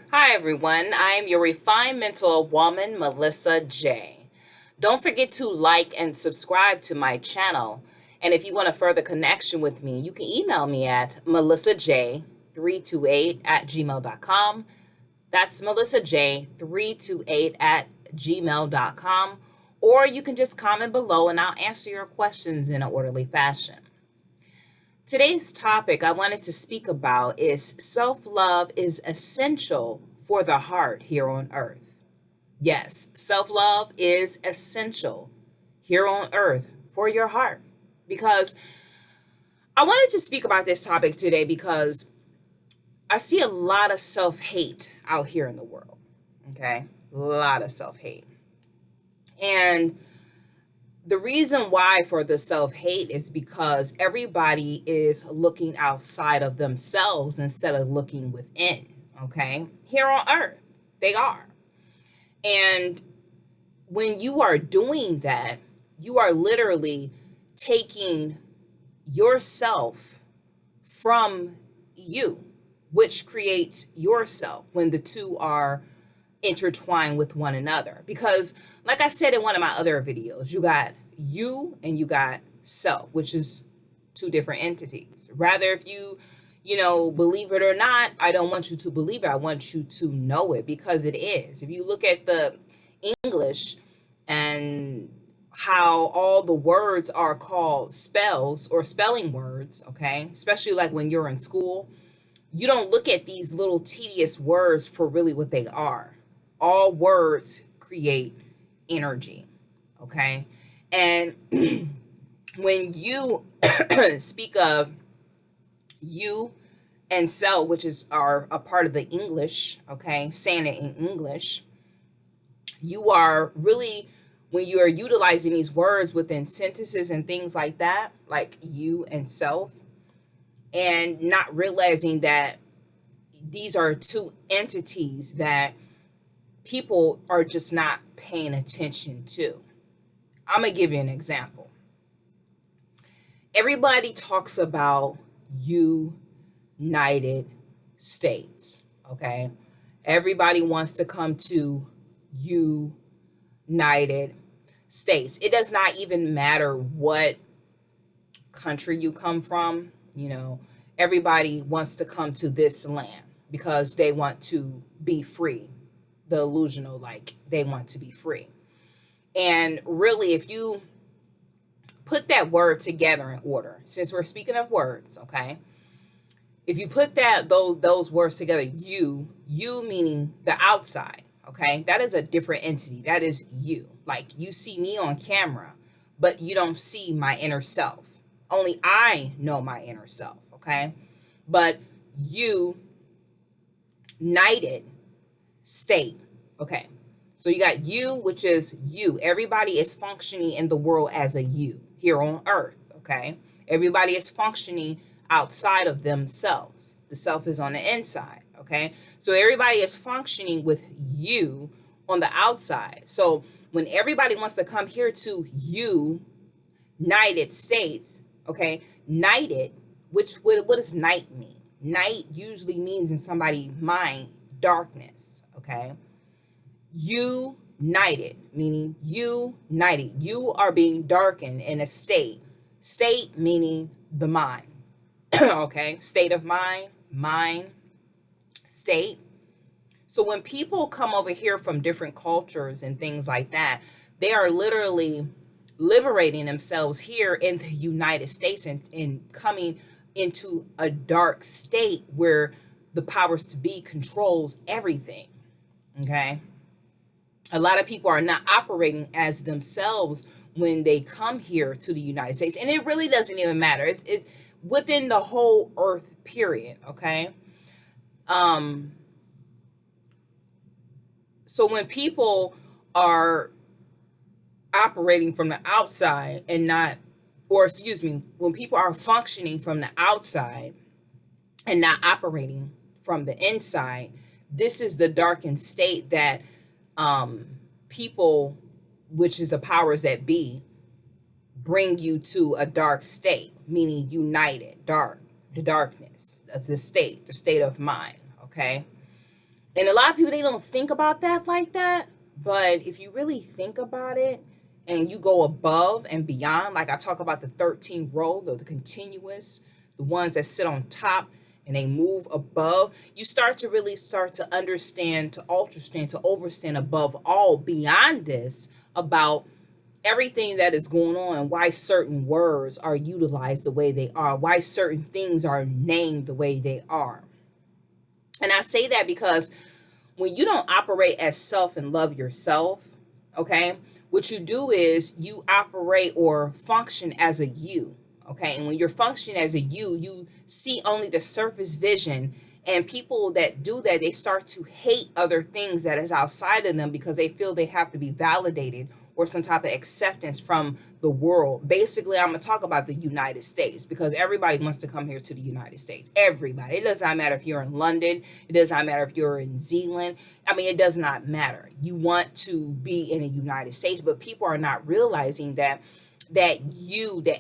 Hi, everyone. I'm your refined mental woman, Melissa J. Don't forget to like and subscribe to my channel. And if you want a further connection with me, you can email me at melissaj328 at gmail.com. That's melissaj328 at gmail.com. Or you can just comment below and I'll answer your questions in an orderly fashion. Today's topic I wanted to speak about is self-love is essential for the heart here on earth. Yes, self-love is essential here on earth for your heart. Because I wanted to speak about this topic today because I see a lot of self-hate out here in the world. Okay? A lot of self-hate. And the reason why for the self-hate is because everybody is looking outside of themselves instead of looking within. Okay? Here on earth, they are. And when you are doing that, you are literally taking yourself from you, which creates yourself when the two are intertwined with one another. Because, like I said in one of my other videos, you got you and you got self, which is two different entities. Rather, if you believe it or not, I don't want you to believe it. I want you to know it because it is. If you look at the English and how all the words are called spells or spelling words, okay, especially like when you're in school, you don't look at these little tedious words for really what they are. All words create energy, okay? And when you speak of you and self, which are a part of the English, okay, saying it in English, you are really, when you are utilizing these words within sentences and things like that, like you and self, and not realizing that these are two entities that people are just not paying attention to. I'm going to give you an example. Everybody talks about United States, okay? Everybody wants to come to United States. It does not even matter what country you come from, everybody wants to come to this land because they want to be free. The illusional, like they want to be free. And really, if you put that word together in order, since we're speaking of words, okay? If you put those words together, you meaning the outside, okay? That is a different entity. That is you. Like you see me on camera, but you don't see my inner self. Only I know my inner self, okay? But United State, okay? So you got you, which is you. Everybody is functioning in the world as a you here on earth, okay? Everybody is functioning outside of themselves. The self is on the inside, okay? So everybody is functioning with you on the outside. So when everybody wants to come here to United States, okay, nighted, what does night mean? Night usually means in somebody's mind darkness, okay? United, meaning united. You are being darkened in a state. State meaning the mind, okay? State of mind, state. So when people come over here from different cultures and things like that, they are literally liberating themselves here in the United States and coming into a dark state where the powers to be controls everything, okay? A lot of people are not operating as themselves when they come here to the United States. And it really doesn't even matter. It's within the whole earth period, okay? So when people are operating from the outside and not, or excuse me, when people are functioning from the outside and not operating from the inside, this is the darkened state that people, which is the powers that be, bring you to a dark state, meaning united, dark, the darkness, the state of mind, okay? And a lot of people, they don't think about that like that. But if you really think about it and you go above and beyond, like I talk about the 13 row, the continuous, the ones that sit on top and they move above, you start to really start to understand, to understand, to overstand above all beyond this about everything that is going on, why certain words are utilized the way they are, why certain things are named the way they are. And I say that because when you don't operate as self and love yourself, okay, what you do is you operate or function as a you, okay? And when you're functioning as a you see only the surface vision. And people that do that, they start to hate other things that is outside of them because they feel they have to be validated or some type of acceptance from the world. Basically, I'm going to talk about the United States because everybody wants to come here to the United States. Everybody. It does not matter if you're in London. It does not matter if you're in Zealand. I mean, it does not matter. You want to be in the United States, but people are not realizing that that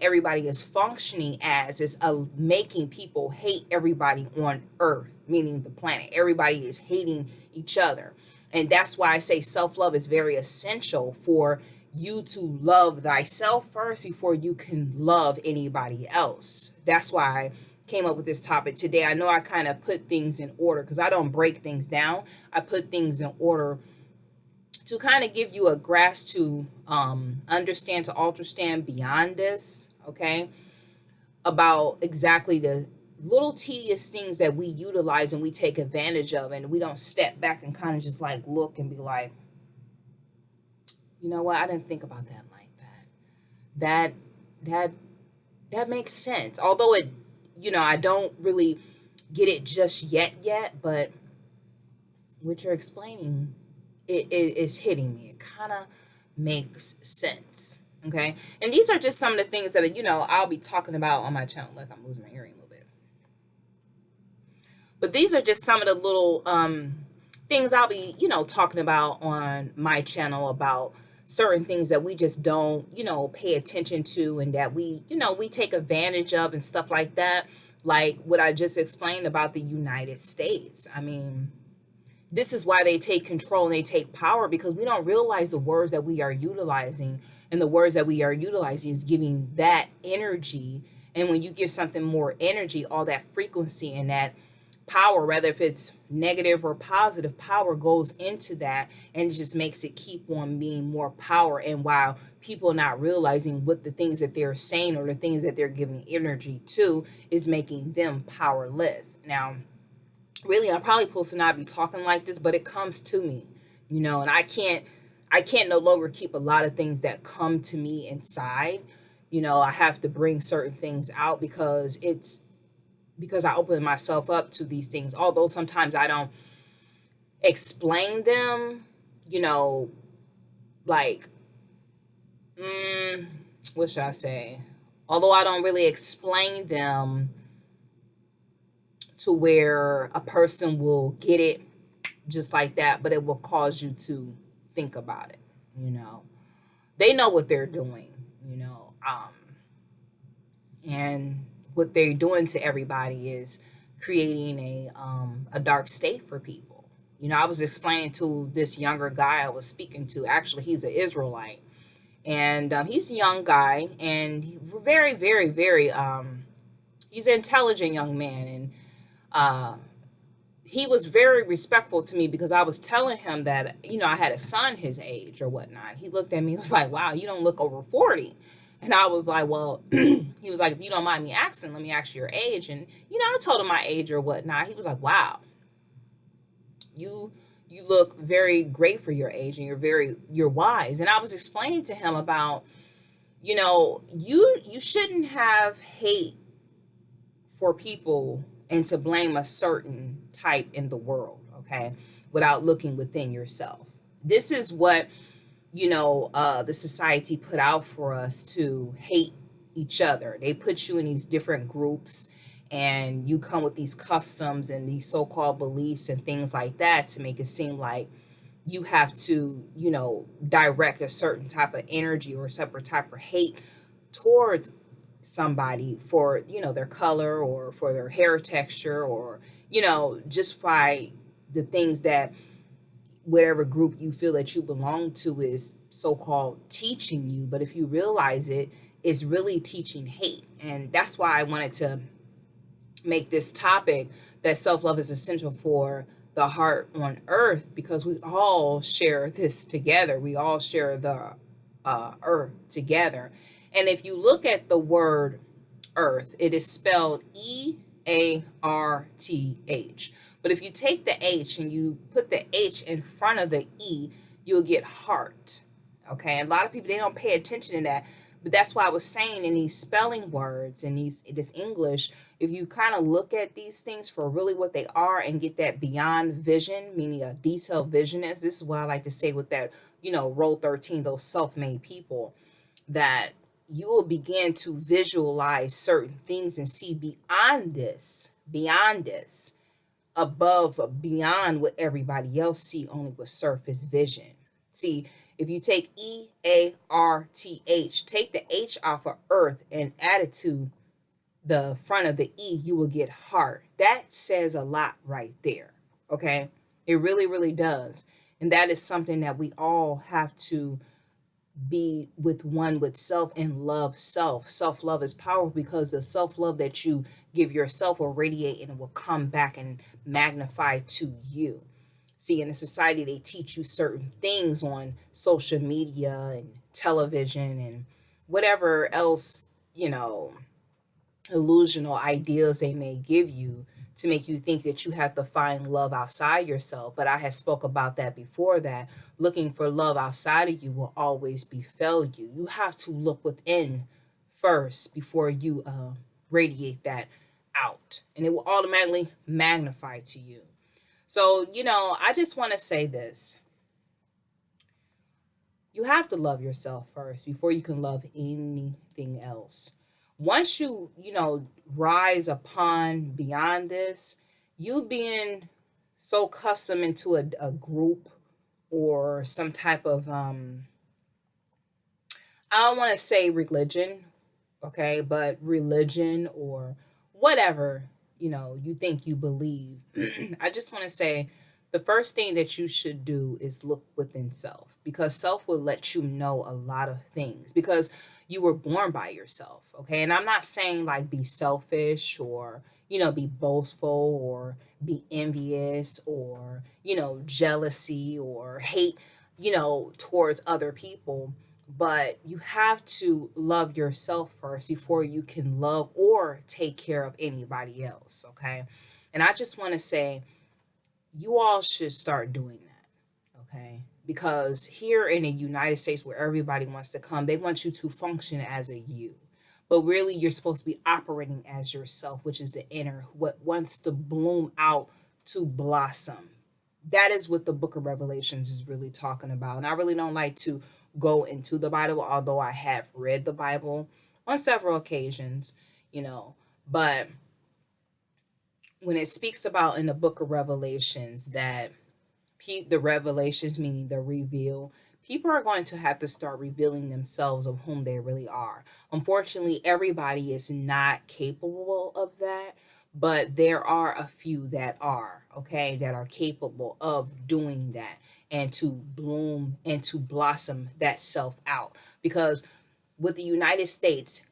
everybody is functioning as is making people hate everybody on earth, meaning the planet. Everybody is hating each other. And that's why I say self-love is very essential for you to love thyself first before you can love anybody else. That's why I came up with this topic today. I know I kind of put things in order because I don't break things down. I put things in order to kind of give you a grasp to understand, to understand beyond this, okay, about exactly the little tedious things that we utilize and we take advantage of, and we don't step back and kind of just like look and be like, you know what, I didn't think about that like that. That makes sense. Although it, I don't really get it just yet, but what you're explaining, it is hitting me. It kind of makes sense. Okay. And these are just some of the things that, I'll be talking about on my channel. Look, I'm losing my hearing a little bit. But these are just some of the little things I'll be, talking about on my channel about certain things that we just don't, pay attention to, and that we take advantage of and stuff like that. Like what I just explained about the United States. I mean, this is why they take control and they take power, because we don't realize the words that we are utilizing, and the words that we are utilizing is giving that energy. And when you give something more energy, all that frequency and that power, whether if it's negative or positive, power goes into that, and it just makes it keep on being more power. And while people not realizing what the things that they're saying or the things that they're giving energy to is making them powerless. Now, really, I'm probably supposed to not be talking like this, but it comes to me, and I can't no longer keep a lot of things that come to me inside. I have to bring certain things out because I open myself up to these things. Although sometimes I don't explain them, like, what should I say? Although I don't really explain them to where a person will get it just like that, but it will cause you to think about it. They know what they're doing, and what they're doing to everybody is creating a dark state for people. I was explaining to this younger guy I was speaking to. Actually, he's an Israelite, and he's a young guy, and very, very, very he's an intelligent young man. And he was very respectful to me because I was telling him that, I had a son his age or whatnot. He looked at me and was like, wow, you don't look over 40. And I was like, well, he was like, if you don't mind me asking, let me ask you your age. And, I told him my age or whatnot. He was like, wow, you look very great for your age, and you're wise. And I was explaining to him about, you shouldn't have hate for people and to blame a certain type in the world, okay, without looking within yourself. This is what, the society put out for us, to hate each other. They put you in these different groups, and you come with these customs and these so-called beliefs and things like that to make it seem like you have to, direct a certain type of energy or a separate type of hate towards somebody for, their color or for their hair texture, or, just by the things that whatever group you feel that you belong to is so-called teaching you. But if you realize it, it's really teaching hate. And that's why I wanted to make this topic that self-love is essential for the heart on earth, because we all share this together. We all share the earth together. And if you look at the word earth, it is spelled Earth. But if you take the H and you put the H in front of the E, you'll get heart. Okay, a lot of people, they don't pay attention to that. But that's why I was saying, in these spelling words and this English, if you kind of look at these things for really what they are and get that beyond vision, meaning a detailed vision, as this is what I like to say with that, row 13, those self-made people, that you will begin to visualize certain things and see beyond this, above, beyond what everybody else see, only with surface vision. See, if you take Earth, take the H off of earth and add it to the front of the E, you will get heart. That says a lot right there. Okay, it really, really does. And that is something that we all have to be with self and love self. Self-love is powerful because the self-love that you give yourself will radiate and it will come back and magnify to you. See, in a society, they teach you certain things on social media and television and whatever else, illusional ideas they may give you to make you think that you have to find love outside yourself. But I had spoke about that before, that looking for love outside of you will always befell you. You have to look within first before you radiate that out, and it will automatically magnify to you. So, I just want to say this. You have to love yourself first before you can love anything else. Once you rise upon beyond this, you being so accustomed into a group or some type of, I don't want to say religion, okay, but religion or whatever, you think you believe. I just want to say the first thing that you should do is look within self, because self will let you know a lot of things, because you were born by yourself. Okay. And I'm not saying like be selfish or, be boastful or be envious or, jealousy or hate, towards other people. But you have to love yourself first before you can love or take care of anybody else. Okay. And I just want to say, you all should start doing that. Okay. Because here in the United States, where everybody wants to come, they want you to function as a you. But really, you're supposed to be operating as yourself, which is the inner, what wants to bloom out to blossom. That is what the book of Revelations is really talking about. And I really don't like to go into the Bible, although I have read the Bible on several occasions, but when it speaks about in the book of Revelations that the revelations, meaning the reveal, people are going to have to start revealing themselves of whom they really are. Unfortunately, everybody is not capable of that, but there are a few that are, okay, that are capable of doing that and to bloom and to blossom that self out. Because what the United States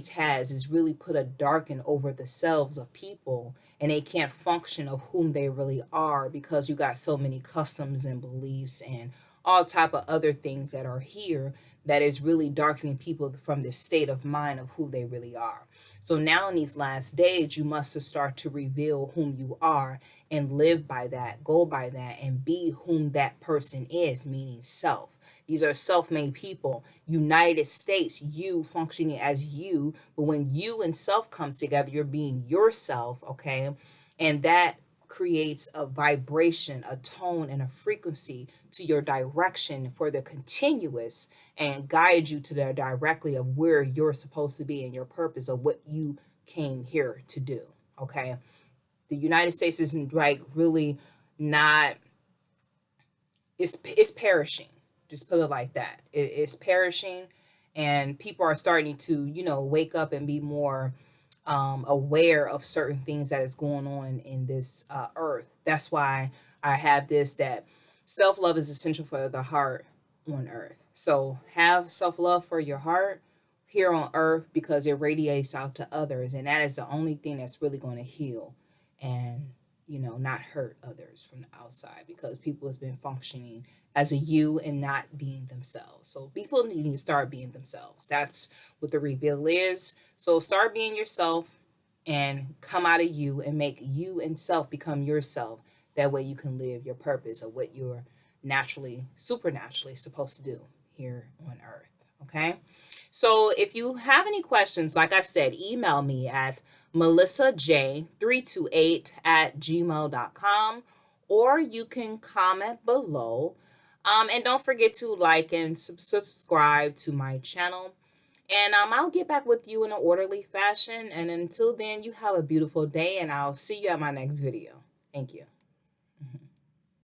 has is really put a darken over the selves of people, and they can't function of whom they really are, because you got so many customs and beliefs and all type of other things that are here that is really darkening people from the state of mind of who they really are. So now in these last days, you must start to reveal whom you are and live by that, go by that, and be whom that person is, meaning self. These are self-made people. United States, you functioning as you, but when you and self come together, you're being yourself, okay? And that creates a vibration, a tone, and a frequency to your direction for the continuous, and guide you to the directly of where you're supposed to be and your purpose of what you came here to do, okay? The United States isn't like really not, it's perishing. Just put it like that. It's perishing, and people are starting to, wake up and be more aware of certain things that is going on in this earth. That's why I have this, that self-love is essential for the heart on earth. So have self-love for your heart here on earth, because it radiates out to others, and that is the only thing that's really going to heal and, not hurt others from the outside, because people has been functioning as a you and not being themselves. So people need to start being themselves. That's what the reveal is. So start being yourself and come out of you and make you and self become yourself. That way you can live your purpose of what you're naturally, supernaturally supposed to do here on earth. Okay. So if you have any questions, like I said, email me at melissaj328 at gmail.com, or you can comment below. And don't forget to like and subscribe to my channel. And I'll get back with you in an orderly fashion. And until then, you have a beautiful day, and I'll see you at my next video. Thank you.